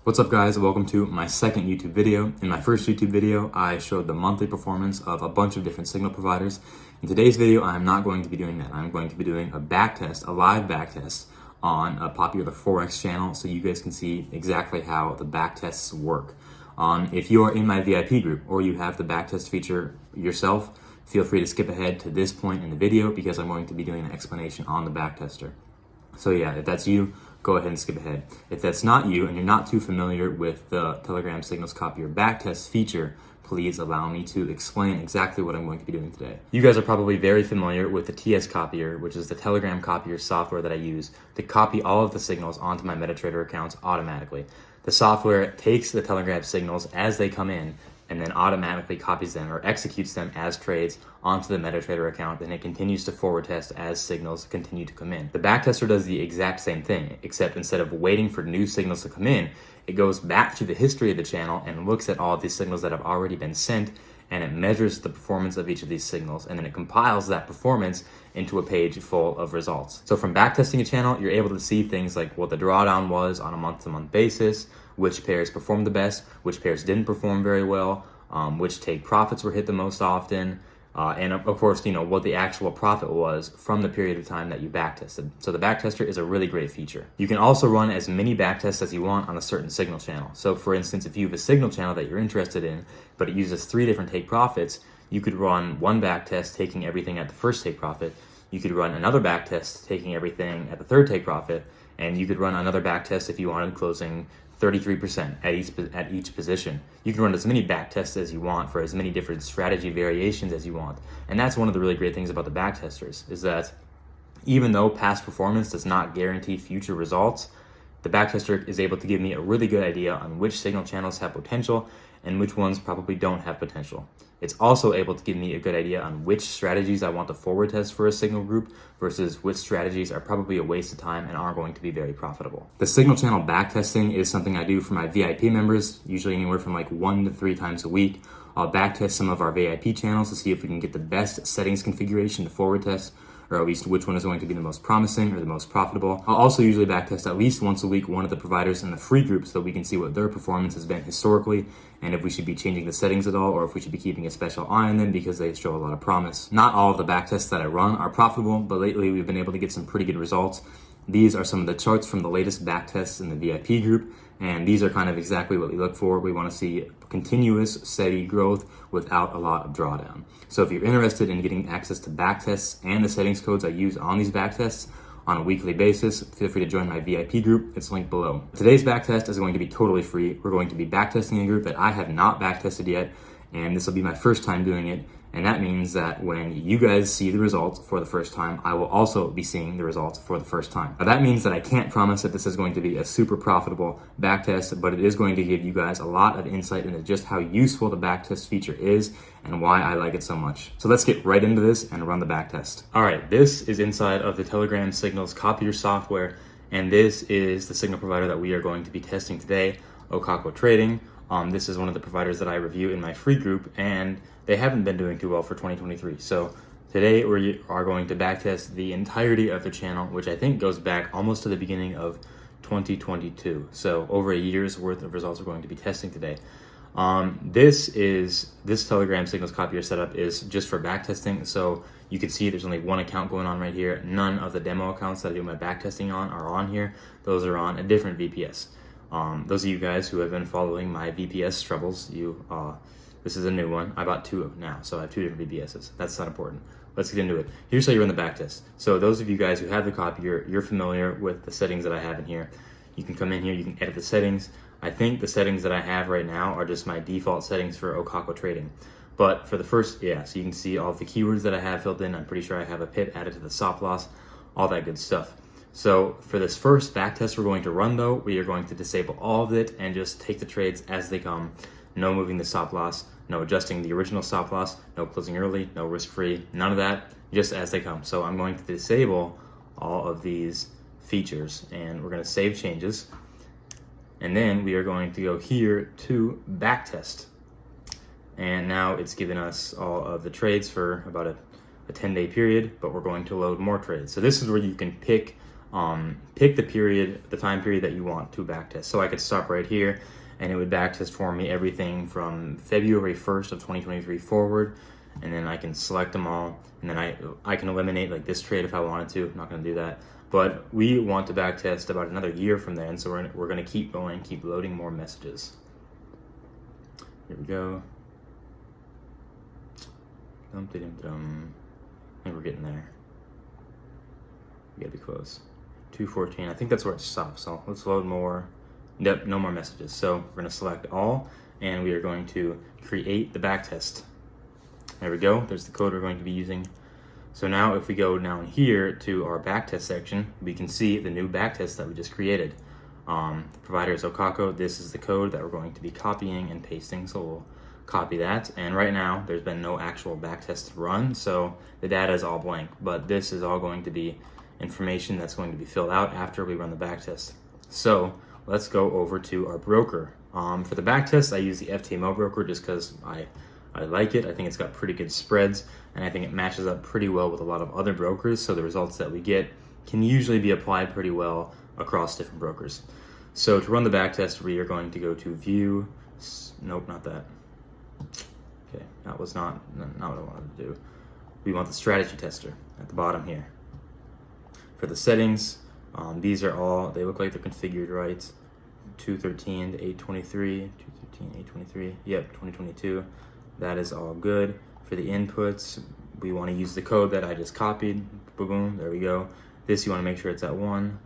What's up guys, welcome to my second YouTube video. In my first YouTube video, I showed the monthly performance of a bunch of different signal providers. In today's video, I'm not going to be doing that. I'm going to be doing a backtest, a live backtest on a popular forex channel so you guys can see exactly how the backtests work. If you are in my VIP group or you have the backtest feature yourself, feel free to skip ahead to this point in the video because I'm going to be doing an explanation on the backtester. So yeah, if that's you, go ahead and skip ahead. If that's not you and you're not too familiar with the Telegram TSCopier backtest feature, please allow me to explain exactly what I'm going to be doing today. You guys are probably very familiar with the TSCopier, which is the Telegram copier software that I use to copy all of the signals onto my MetaTrader accounts automatically. The software takes the Telegram signals as they come in and then automatically copies them or executes them as trades onto the MetaTrader account, and it continues to forward test as signals continue to come in. The backtester does the exact same thing, except instead of waiting for new signals to come in, it goes back to the history of the channel and looks at all of these signals that have already been sent, and it measures the performance of each of these signals, and then it compiles that performance into a page full of results. So from backtesting a channel, you're able to see things like what the drawdown was on a month-to-month basis, which pairs performed the best, which pairs didn't perform very well, which take profits were hit the most often, and of course, what the actual profit was from the period of time that you backtested. So the backtester is a really great feature. You can also run as many backtests as you want on a certain signal channel. So for instance, if you have a signal channel that you're interested in, but it uses 3 different take profits, you could run one backtest taking everything at the first take profit. You could run another backtest taking everything at the third take profit, and you could run another backtest if you wanted closing 33% at each position. You can run as many backtests as you want for as many different strategy variations as you want. And that's one of the really great things about the backtesters, is that even though past performance does not guarantee future results, the backtester is able to give me a really good idea on which signal channels have potential and which ones probably don't have potential. It's also able to give me a good idea on which strategies I want to forward test for a signal group versus which strategies are probably a waste of time and aren't going to be very profitable. The signal channel backtesting is something I do for my VIP members, usually anywhere from like 1 to 3 times a week. I'll backtest some of our VIP channels to see if we can get the best settings configuration to forward test, or at least which one is going to be the most promising or the most profitable. I'll also usually backtest at least once a week one of the providers in the free group so that we can see what their performance has been historically and if we should be changing the settings at all or if we should be keeping a special eye on them because they show a lot of promise. Not all of the backtests that I run are profitable, but lately we've been able to get some pretty good results. These are some of the charts from the latest backtests in the VIP group, and these are kind of exactly what we look for. We want to see continuous, steady growth without a lot of drawdown. So if you're interested in getting access to backtests and the settings codes I use on these backtests on a weekly basis, feel free to join my VIP group. It's linked below. Today's backtest is going to be totally free. We're going to be backtesting a group that I have not backtested yet, and this will be my first time doing it. And that means that when you guys see the results for the first time, I will also be seeing the results for the first time. Now that means that I can't promise that this is going to be a super profitable backtest, but it is going to give you guys a lot of insight into just how useful the backtest feature is and why I like it so much. So let's get right into this and run the backtest. All right, this is inside of the Telegram Signals copier software, and this is the signal provider that we are going to be testing today, Okako Trading. This is one of the providers that I review in my free group, and they haven't been doing too well for 2023. So today we are going to backtest the entirety of the channel, which I think goes back almost to the beginning of 2022. So over a year's worth of results we're going to be testing today. This Telegram Signals copier setup is just for backtesting. So you can see there's only one account going on right here. None of the demo accounts that I do my backtesting on are on here. Those are on a different VPS. Those of you guys who have been following my VPS troubles, this is a new one. I bought 2 now, so I have 2 different VPSs. That's not important. Let's get into it. Here's how you run the backtest. So those of you guys who have the copier, you're familiar with the settings that I have in here. You can come in here, you can edit the settings. I think the settings that I have right now are just my default settings for Okako Trading. But for the first, so you can see all of the keywords that I have filled in. I'm pretty sure I have a pip added to the stop loss, all that good stuff. So for this first backtest we're going to run though, we are going to disable all of it and just take the trades as they come. No moving the stop loss, no adjusting the original stop loss, no closing early, no risk-free, none of that, just as they come. So I'm going to disable all of these features and we're going to save changes. And then we are going to go here to backtest. And now it's given us all of the trades for about a 10-day period, but we're going to load more trades. So this is where you can pick pick the time period that you want to backtest. So I could stop right here and it would backtest for me everything from February 1st of 2023 forward, and then I can select them all, and then I can eliminate like this trade if I wanted to. I'm not going to do that, but we want to backtest about another year from there, and so we're going to keep going, keep loading more messages. Here we go. I think we're getting there. We gotta be close. 214. I think that's where it stops. So let's load more. Yep, no more messages. So we're going to select all, and we are going to create the backtest. There we go. There's the code we're going to be using. So now if we go down here to our backtest section, we can see the new backtest that we just created. The provider is Okako. This is the code that we're going to be copying and pasting. So we'll copy that. And right now there's been no actual backtest run, so the data is all blank. But this is all going to be information that's going to be filled out after we run the backtest. So let's go over to our broker. For the backtest, I use the FTMO broker just because I like it. I think it's got pretty good spreads, and I think it matches up pretty well with a lot of other brokers, so the results that we get can usually be applied pretty well across different brokers. So to run the backtest, we are going to go to view, nope, not that. Okay, that was not what I wanted to do. We want the strategy tester at the bottom here. For the settings, these are all, they look like they're configured right. 213 to 823, 213, 823, yep, 2022. That is all good. For the inputs, we want to use the code that I just copied. Boom, there we go. This, you want to make sure it's at 1.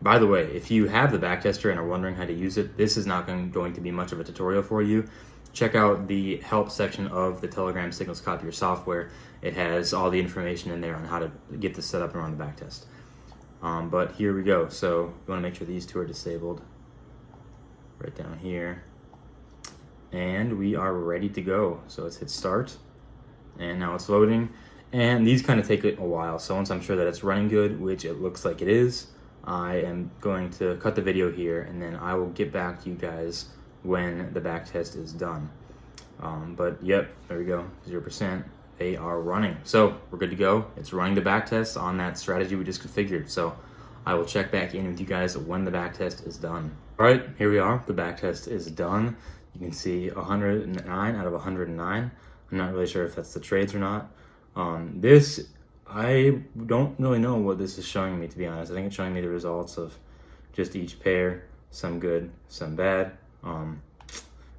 By the way, if you have the backtester and are wondering how to use it, this is not going to be much of a tutorial for you. Check out the help section of the Telegram TSCopier software. It has all the information in there on how to get this set up and run the backtest. But here we go. So you want to make sure these two are disabled right down here. And we are ready to go. So let's hit start. And now it's loading. And these kind of take a while. So once I'm sure that it's running good, which it looks like it is, I am going to cut the video here, and then I will get back to you guys when the backtest is done. But yep, there we go, 0%. They are running. So we're good to go. It's running the backtest on that strategy we just configured. So I will check back in with you guys when the backtest is done. All right, here we are. The backtest is done. You can see 109 out of 109. I'm not really sure if that's the trades or not. This, I don't really know what this is showing me, to be honest. I think it's showing me the results of just each pair, some good, some bad.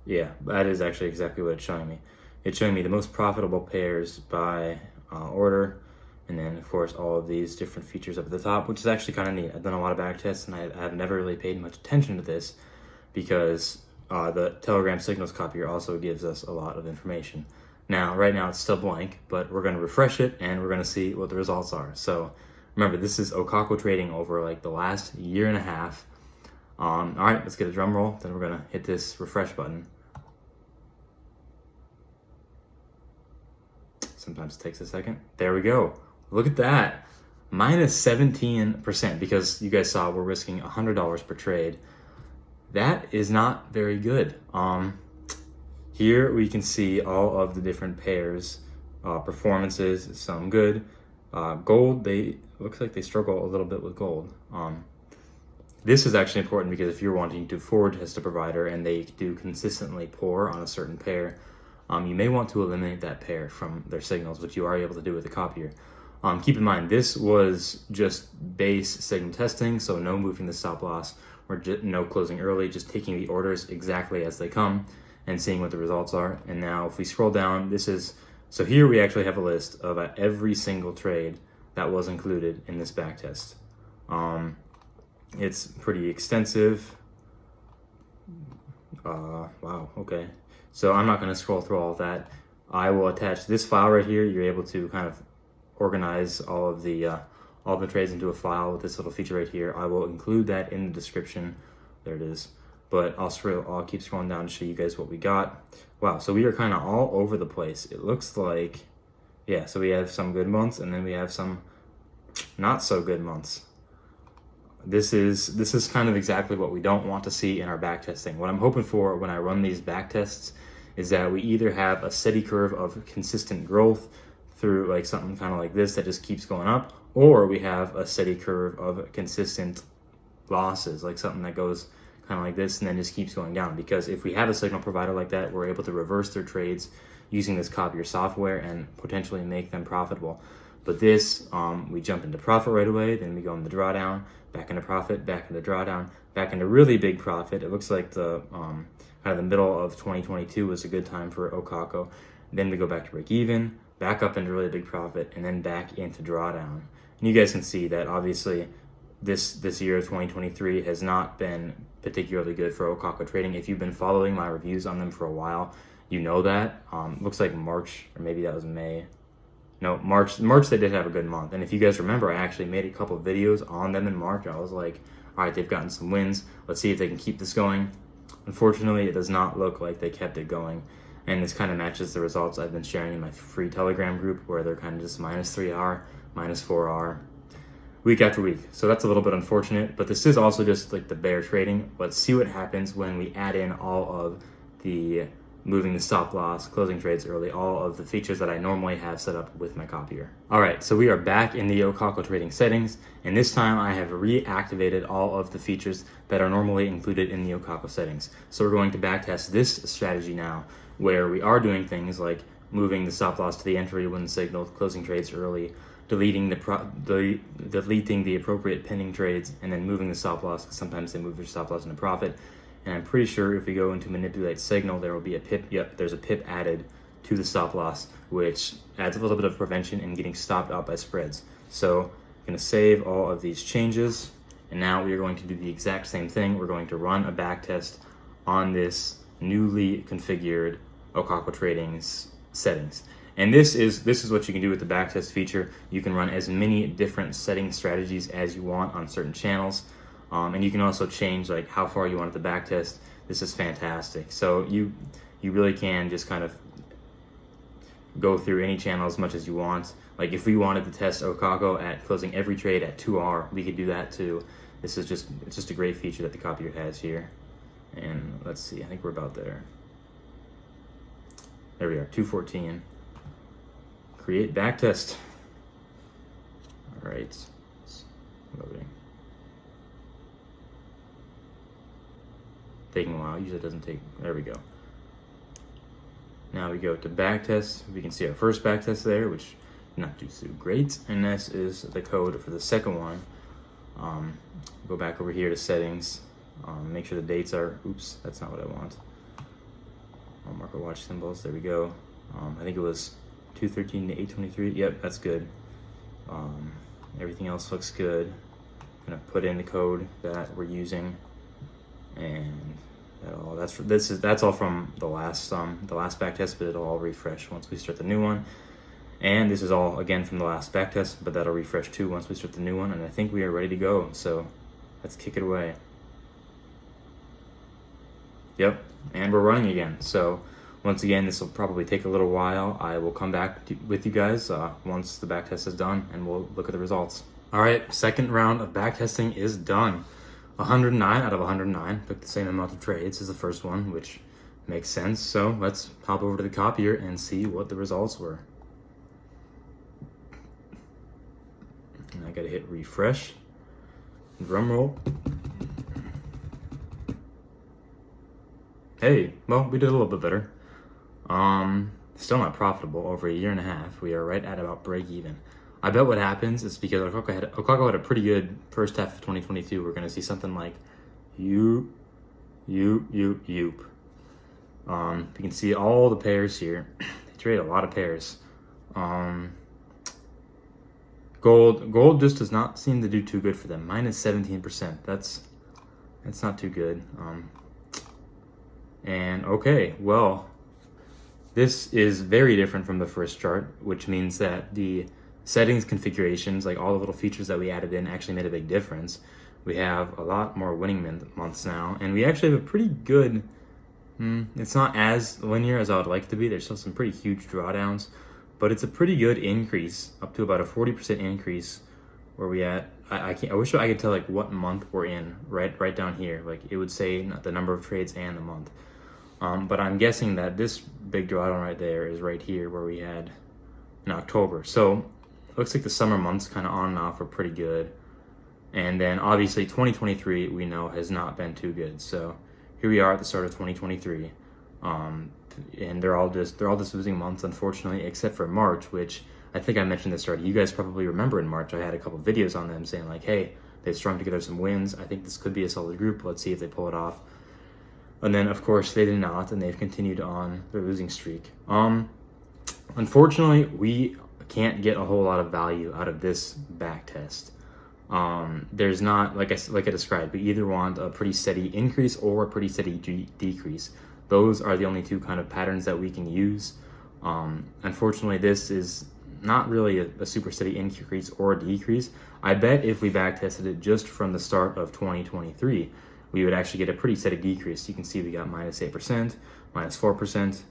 Yeah, that is actually exactly what it's showing me. It's showing me the most profitable pairs by order, and then of course all of these different features up at the top, which is actually kind of neat. I've done a lot of backtests, and I have never really paid much attention to this because the Telegram TSCopier also gives us a lot of information. Now, right now it's still blank, but we're going to refresh it and we're going to see what the results are. So remember, this is Okako Trading over like the last year and a half. All right, let's get a drum roll. Then we're going to hit this refresh button. Sometimes it takes a second. There we go. Look at that. Minus 17%, because you guys saw we're risking $100 per trade. That is not very good. Here we can see all of the different pairs, performances, some good. Gold, looks like they struggle a little bit with gold. This is actually important because if you're wanting to forward test a provider and they do consistently poor on a certain pair, you may want to eliminate that pair from their signals, which you are able to do with the copier. Keep in mind, this was just base signal testing, so no moving the stop loss or no closing early, just taking the orders exactly as they come and seeing what the results are. And now if we scroll down, so here we actually have a list of every single trade that was included in this backtest. It's pretty extensive. Wow, okay. So I'm not going to scroll through all of that. I will attach this file right here. You're able to kind of organize all of the trades into a file with this little feature right here. I will include that in the description. There it is. But I'll keep scrolling down to show you guys what we got. Wow, so we are kind of all over the place. It looks like, yeah, so we have some good months and then we have some not so good months. This is kind of exactly what we don't want to see in our backtesting. What I'm hoping for when I run these backtests is that we either have a steady curve of consistent growth through like something kind of like this that just keeps going up, or we have a steady curve of consistent losses, like something that goes kind of like this and then just keeps going down. Because if we have a signal provider like that, we're able to reverse their trades using this Copier software and potentially make them profitable. But this, we jump into profit right away, then we go in the drawdown, back into profit, back into drawdown, back into really big profit. It looks like the kind of the middle of 2022 was a good time for Okako. Then we go back to break even, back up into really big profit, and then back into drawdown. And you guys can see that obviously this year of 2023 has not been particularly good for Okako Trading. If you've been following my reviews on them for a while, you know that. Looks like March, or maybe that was May. No, March they did have a good month. And if you guys remember, I actually made a couple of videos on them in March. I was like, all right, they've gotten some wins. Let's see if they can keep this going. Unfortunately, it does not look like they kept it going. And this kind of matches the results I've been sharing in my free Telegram group, where they're kind of just minus 3R, minus 4R, week after week. So that's a little bit unfortunate, but this is also just like the bear trading. Let's see what happens when we add in all of the moving the stop loss, closing trades early, all of the features that I normally have set up with my copier. All right, so we are back in the Okako Trading settings, and this time I have reactivated all of the features that are normally included in the Okako settings. So we're going to backtest this strategy now, where we are doing things like moving the stop loss to the entry when signaled, closing trades early, deleting the appropriate pending trades, and then moving the stop loss, because sometimes they move their stop loss into profit. And I'm pretty sure if we go into manipulate signal, there will be a pip. Yep, there's a pip added to the stop loss, which adds a little bit of prevention in getting stopped out by spreads. So I'm going to save all of these changes, and now we are going to do the exact same thing. We're going to run a back test on this newly configured Okako Trading's settings. And this is what you can do with the backtest feature. You can run as many different setting strategies as you want on certain channels. And you can also change like how far you want the backtest. This is fantastic. So you really can just kind of go through any channel as much as you want. Like if we wanted to test Okako at closing every trade at 2R, we could do that too. It's just a great feature that the copier has here. And let's see, I think we're about there. There we are, 214. Create backtest. All right, it's loading. Taking a while, usually it doesn't take, there we go. Now we go to backtest. We can see our first backtest there, which not too great. And this is the code for the second one. Go back over here to settings. Make sure the dates are, oops, that's not what I want. I'll mark our watch symbols, there we go. I think it was 213 to 823, yep, that's good. Everything else looks good. I'm gonna put in the code that we're using, and that's all from the last backtest, but it'll all refresh once we start the new one. And this is all again from the last backtest, but that'll refresh too once we start the new one. And I think we are ready to go. So let's kick it away. Yep, and we're running again. So once again, this will probably take a little while. I will come back with you guys once the backtest is done, and we'll look at the results. All right, second round of backtesting is done. 109 out of 109, picked the same amount of trades as the first one, which makes sense. So let's hop over to the copier and see what the results were. And I gotta hit refresh, drum roll. Hey, well, we did a little bit better. Still not profitable over a year and a half. We are right at about break even. I bet what happens is because Okako had a pretty good first half of 2022. We're gonna see something like yoop. You can see all the pairs here. They trade a lot of pairs. Gold just does not seem to do too good for them. Minus 17%. That's not too good. And okay, well, this is very different from the first chart, which means that the settings configurations, like all the little features that we added in, actually made a big difference. We have a lot more winning months now, and we actually have a pretty good, it's not as linear as I would like it to be. There's still some pretty huge drawdowns, but it's a pretty good increase, up to about a 40% increase. Where we at? I wish I could tell like what month we're in, right down here. Like it would say the number of trades and the month. But I'm guessing that this big drawdown right there is right here where we had in October. So looks like the summer months kind of on and off are pretty good. And then obviously 2023 we know has not been too good. So here we are at the start of 2023. And they're all just losing months, unfortunately, except for March, which I think I mentioned this already. You guys probably remember in March I had a couple videos on them saying like, hey, they've strung together some wins. I think this could be a solid group. Let's see if they pull it off. And then of course they did not, and they've continued on their losing streak. Unfortunately, we can't get a whole lot of value out of this back test. There's not, like I described, we either want a pretty steady increase or a pretty steady decrease. Those are the only two kind of patterns that we can use. Unfortunately, this is not really a super steady increase or decrease. I bet if we back tested it just from the start of 2023, we would actually get a pretty steady decrease. You can see we got -8%, -4%,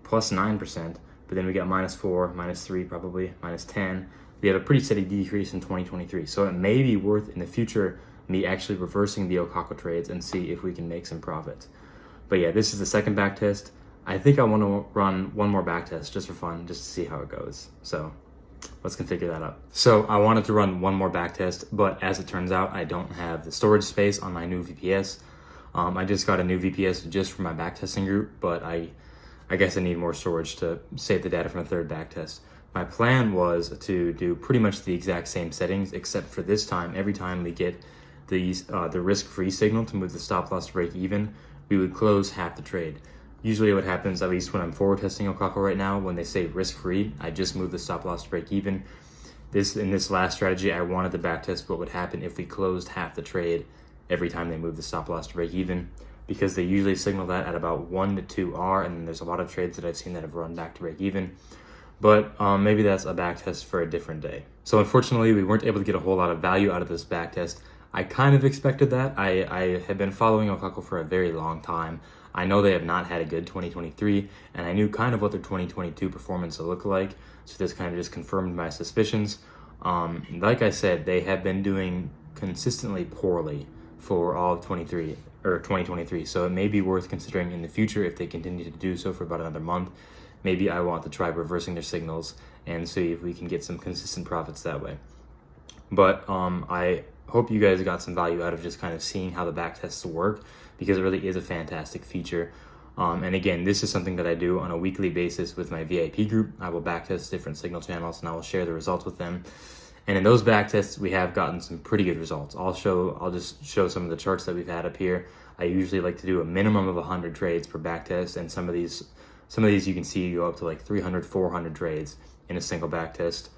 +9%, but then we got -4, -3 probably, -10. We have a pretty steady decrease in 2023. So it may be worth in the future me actually reversing the Okako trades and see if we can make some profit. But yeah, this is the second back test. I think I want to run one more back test just for fun, just to see how it goes. So let's configure that up. So I wanted to run one more back test, but as it turns out, I don't have the storage space on my new VPS. I just got a new VPS just for my backtesting group, but I guess I need more storage to save the data from a third backtest. My plan was to do pretty much the exact same settings, except for this time, every time we get the risk-free signal to move the stop loss to break even, we would close half the trade. Usually what happens, at least when I'm forward testing Okako right now, when they say risk-free, I just move the stop loss to break even. In this last strategy, I wanted to backtest what would happen if we closed half the trade every time they move the stop loss to break even, because they usually signal that at about 1 to 2 R, and there's a lot of trades that I've seen that have run back to break even. But maybe that's a backtest for a different day. So unfortunately, we weren't able to get a whole lot of value out of this backtest. I kind of expected that. I have been following Okako for a very long time. I know they have not had a good 2023, and I knew kind of what their 2022 performance would look like, so this kind of just confirmed my suspicions. Like I said, they have been doing consistently poorly for all of 2023, so it may be worth considering in the future if they continue to do so for about another month. Maybe I want to try reversing their signals and see if we can get some consistent profits that way. But I hope you guys got some value out of just kind of seeing how the back tests work, because it really is a fantastic feature. And again, this is something that I do on a weekly basis with my VIP group. I will backtest different signal channels and I will share the results with them. And in those backtests, we have gotten some pretty good results. I'll just show some of the charts that we've had up here. I usually like to do a minimum of 100 trades per backtest, and some of these you can see go up to like 300, 400 trades in a single backtest.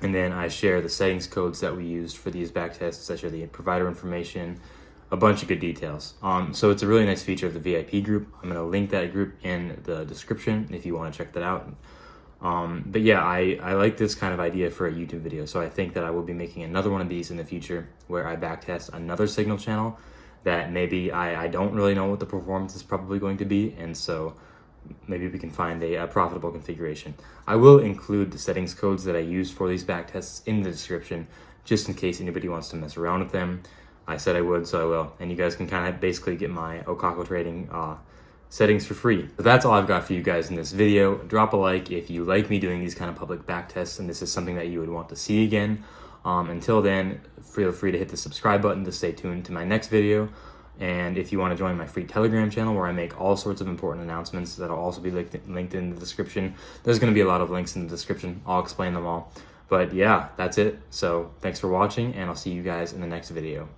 And then I share the settings codes that we used for these backtests. I share the provider information, a bunch of good details. So it's a really nice feature of the VIP group. I'm going to link that group in the description if you want to check that out. But yeah, I like this kind of idea for a YouTube video. So I think that I will be making another one of these in the future where I backtest another signal channel that maybe I don't really know what the performance is probably going to be. And so maybe we can find a profitable configuration. I will include the settings codes that I use for these backtests in the description, just in case anybody wants to mess around with them. I said I would, so I will. And you guys can kind of basically get my Okako Trading settings for free. But that's all I've got for you guys in this video. Drop a like if you like me doing these kind of public backtests and this is something that you would want to see again. Until then, feel free to hit the subscribe button to stay tuned to my next video. And if you want to join my free Telegram channel where I make all sorts of important announcements, that'll also be linked in the description. There's going to be a lot of links in the description. I'll explain them all. But yeah, that's it. So thanks for watching, and I'll see you guys in the next video.